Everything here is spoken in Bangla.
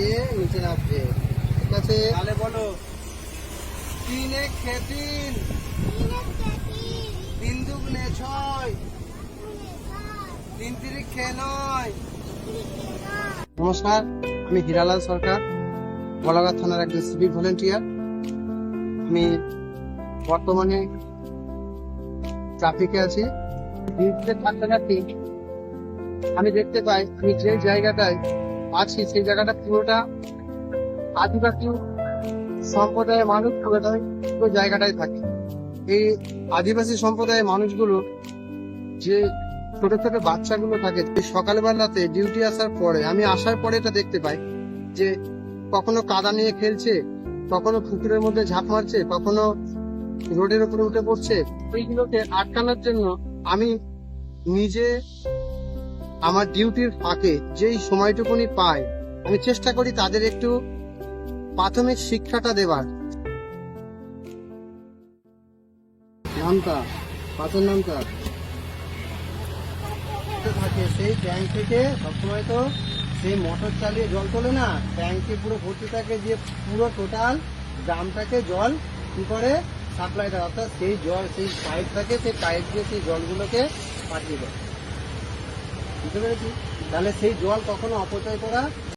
দিয়ে নিচে নামছে। ঠিক আছে, তাহলে বলো। 3 × 3 3 × 2 = 6 3 × 3 = 9। নমস্কার, আমি হিরালাল সরকার, গোলাঘাট থানার একজন সিভিক ভলেন্টিয়ার। আমি বর্তমানে ট্রাফিকে আছি। আমি দেখতে পাই আমি যে জায়গাটায় আছি সেই জায়গাটা পুরোটা আদিবাসী সম্প্রদায়ের মানুষ পুরো জায়গাটায় থাকে। এই আদিবাসী সম্প্রদায়ের মানুষগুলো যে ছোট ছোট বাচ্চাগুলো থাকে, সকালবেলাতে ডিউটি আসার পরে, আমি আসার পরে এটা দেখতে পাই যে কখনো কাদা নিয়ে খেলছে, কখনো পুকুরের মধ্যে ঝাঁপ মারছে, কখনো রোডের উপরে উঠে পড়ছে। এইগুলোকে আটকানোর জন্য আমি নিজে আমার ডিউটির ফাঁকে যেই সময়টুকুনি পাই, আমি চেষ্টা করি তাদের একটু প্রাথমিক শিক্ষাটা দেবার। নামটা পাথর নামটা থাকে সেই ট্যাঙ্ক থেকে সবসময় তো সেই মোটর চালিয়ে জল তোলে না, ট্যাঙ্কে পুরো ভর্তি থাকে, যে পুরো টোটাল গ্রামটাকে জল কি করে সাপ্লাই দেয়, অর্থাৎ সেই জল সেই পাইপ থাকে, সেই পাইপ দিয়ে সেই জলগুলোকে পাঠিয়ে দেয়। বুঝতে পেরেছি? তাহলে সেই জল কখনো অপচয় করা